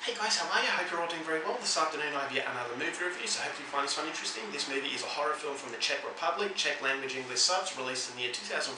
Hey guys, how are you? I hope you're all doing very well. This afternoon I have yet another movie review, so hopefully you find this one interesting. This movie is a horror film from the Czech Republic, Czech language English subs, released in the year 2005,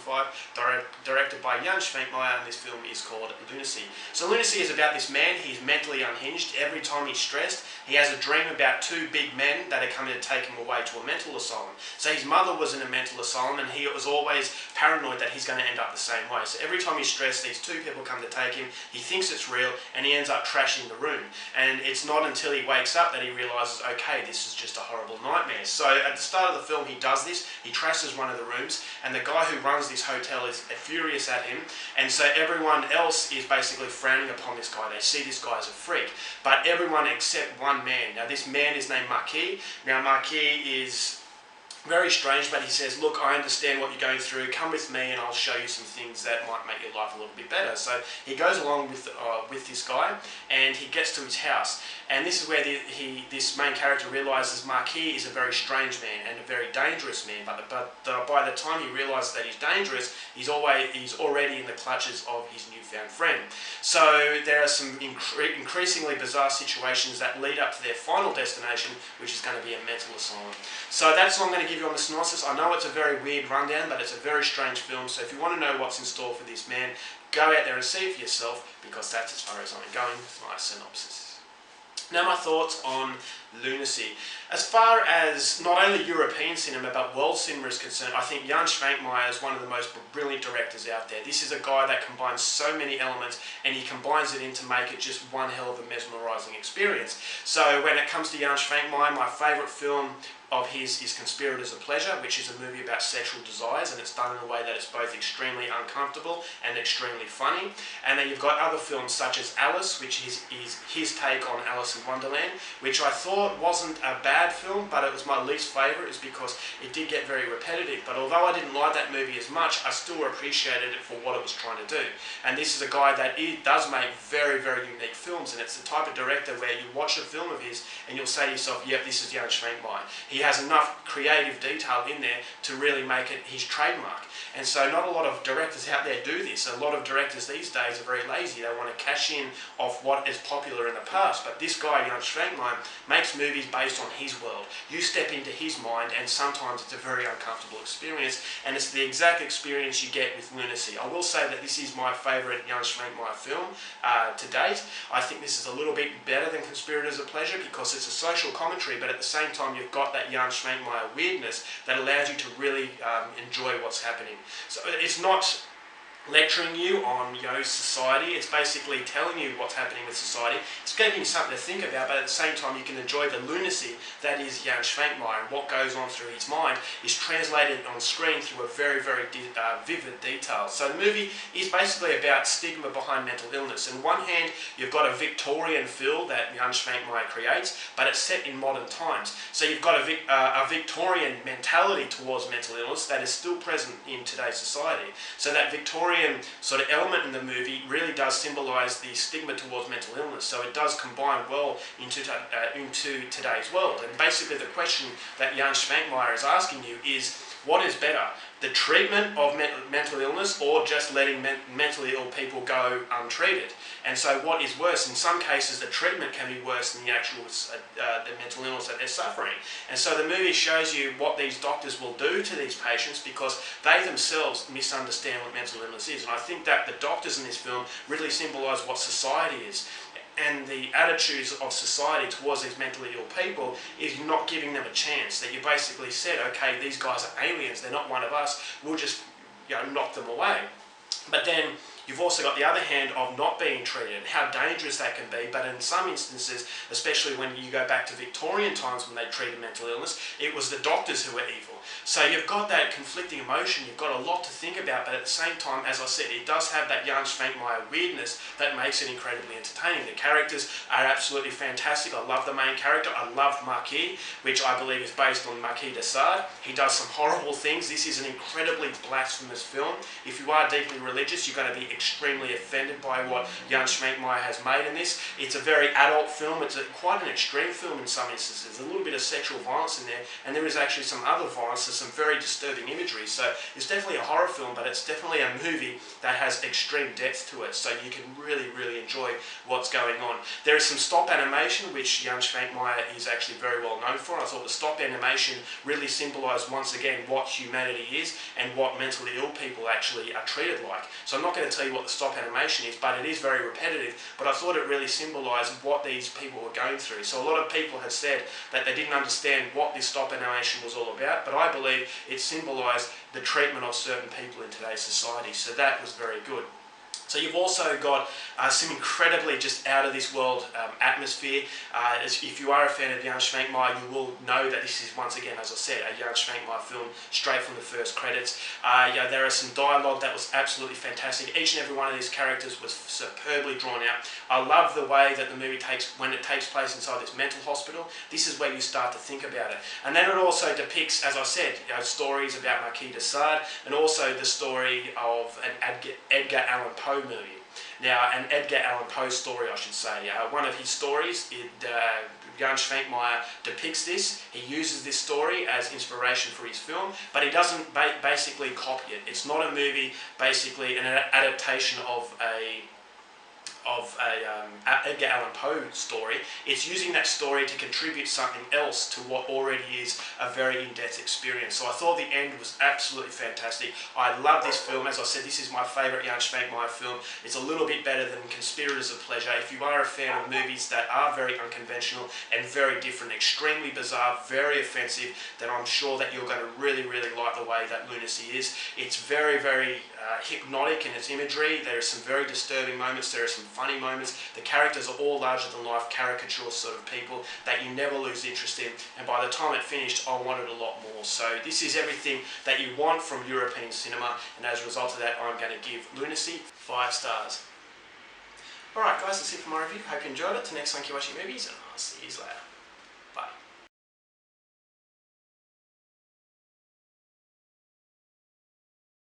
directed by Jan Švankmajer, and this film is called Lunacy. So Lunacy is about this man. He's mentally unhinged. Every time he's stressed, he has a dream about two big men that are coming to take him away to a mental asylum. So his mother was in a mental asylum and he was always paranoid that he's going to end up the same way. So every time he's stressed, these two people come to take him, he thinks it's real, and he ends up trashing the room. And it's not until he wakes up that he realises, okay, this is just a horrible nightmare. So at the start of the film he does this, he trashes one of the rooms, and the guy who runs this hotel is furious at him, and so everyone else is basically frowning upon this guy. They see this guy as a freak, but everyone except one man. Now this man is named Marquis. Now Marquis is very strange, but he says, look, I understand what you're going through, come with me and I'll show you some things that might make your life a little bit better. So he goes along with this guy, and he gets to his house, and this is where this main character realises Marquis is a very strange man and a very dangerous man, but by the time he realises that he's dangerous, he's already in the clutches of his newfound friend. So there are some increasingly bizarre situations that lead up to their final destination, which is going to be a mental asylum. So that's all I'm going to give you on the synopsis. I know it's a very weird rundown, but it's a very strange film, so if you want to know what's in store for this man, go out there and see it for yourself, because that's as far as I'm going with my synopsis. Now my thoughts on Lunacy. As far as not only European cinema but world cinema is concerned, I think Jan Švankmajer is one of the most brilliant directors out there. This is a guy that combines so many elements, and he combines it in to make it just one hell of a mesmerising experience. So when it comes to Jan Švankmajer, my favourite film of his is Conspirators of Pleasure, which is a movie about sexual desires, and it's done in a way that it's both extremely uncomfortable and extremely funny. And then you've got other films such as Alice, which is his take on Alice in Wonderland, which I thought wasn't a bad film, but it was my least favourite, is because it did get very repetitive. But although I didn't like that movie as much, I still appreciated it for what it was trying to do. And this is a guy that does make very, very unique films, and it's the type of director where you watch a film of his and you'll say to yourself, yep, this is Jan Švankmajer. He has enough creative detail in there to really make it his trademark. And so not a lot of directors out there do this. A lot of directors these days are very lazy. They want to cash in off what is popular in the past. But this guy, Jan Švankmajer, makes movies based on his world. You step into his mind, and sometimes it's a very uncomfortable experience, and it's the exact experience you get with Lunacy. I will say that this is my favourite Jan Švankmajer film to date. I think this is a little bit better than Conspirators of Pleasure because it's a social commentary, but at the same time you've got that Jan Švankmajer weirdness that allows you to really enjoy what's happening. So it's not lecturing you on society, it's basically telling you what's happening with society. It's giving you something to think about, but at the same time you can enjoy the lunacy that is Jan Švankmajer, and what goes on through his mind is translated on screen through a very, very vivid detail. So the movie is basically about stigma behind mental illness. On one hand, you've got a Victorian feel that Jan Švankmajer creates, but it's set in modern times. So you've got a Victorian mentality towards mental illness that is still present in today's society. So that Victorian sort of element in the movie really does symbolise the stigma towards mental illness. So it does combine well into today's world. And basically the question that Jan Švankmajer is asking you is, what is better, the treatment of mental illness or just letting mentally ill people go untreated? And so what is worse? In some cases the treatment can be worse than the actual the mental illness that they're suffering. And so the movie shows you what these doctors will do to these patients because they themselves misunderstand what mental illness is. And I think that the doctors in this film really symbolise what society is. And the attitudes of society towards these mentally ill people is not giving them a chance. That you basically said, okay, these guys are aliens, they're not one of us, we'll just knock them away. But then you've also got the other hand of not being treated, and how dangerous that can be. But in some instances, especially when you go back to Victorian times when they treated mental illness, it was the doctors who were evil. So you've got that conflicting emotion, you've got a lot to think about, but at the same time, as I said, it does have that Jan Švankmajer weirdness that makes it incredibly entertaining. The characters are absolutely fantastic. I love the main character. I love Marquis, which I believe is based on Marquis de Sade. He does some horrible things. This is an incredibly blasphemous film. If you are deeply religious, you're going to be extremely offended by what Jan Schmenkmeyer has made in this. It's a very adult film. It's quite an extreme film in some instances. There's a little bit of sexual violence in there, and there is actually some other violence. There's some very disturbing imagery. So it's definitely a horror film, but it's definitely a movie that has extreme depth to it. So you can really enjoy what's going on. There is some stop animation, which Jan Schmenkmeyer is actually very well known for. I thought the stop animation really symbolised once again what humanity is and what mentally ill people actually are treated like. So I'm not going to tell you what the stop animation is, but it is very repetitive, but I thought it really symbolised what these people were going through. So a lot of people have said that they didn't understand what this stop animation was all about, but I believe it symbolised the treatment of certain people in today's society. So that was very good. So you've also got some incredibly just out of this world atmosphere. If you are a fan of Jan Schmenkmeyer, you will know that this is once again, as I said, a Jan Schmenkmeyer film straight from the first credits. There are some dialogue that was absolutely fantastic. Each and every one of these characters was superbly drawn out. I love the way that the movie when it takes place inside this mental hospital. This is where you start to think about it. And then it also depicts, as I said, stories about Marquis de Sade, and also the story of an Edgar Allan Poe movie. Now, an Edgar Allan Poe story, I should say. One of his stories, Jan Schmenkmeyer depicts this. He uses this story as inspiration for his film, but he doesn't basically copy it. It's not a movie, basically an adaptation of a Edgar Allan Poe story. It's using that story to contribute something else to what already is a very in-depth experience. So I thought the end was absolutely fantastic. I love this film. As I said, this is my favourite Jan Schmenkmeyer film. It's a little bit better than Conspirators of Pleasure. If you are a fan of movies that are very unconventional and very different, extremely bizarre, very offensive, then I'm sure that you're going to really like the way that Lunacy is. It's very hypnotic in its imagery. There are some very disturbing moments. There are some funny moments. The characters are all larger than life caricature sort of people that you never lose interest in, and by the time it finished I wanted a lot more. So this is everything that you want from European cinema, and as a result of that I'm going to give Lunacy 5 stars. Alright guys, that's it for my review. Hope you enjoyed it. Till next time, keep watching movies and I'll see you later. Bye.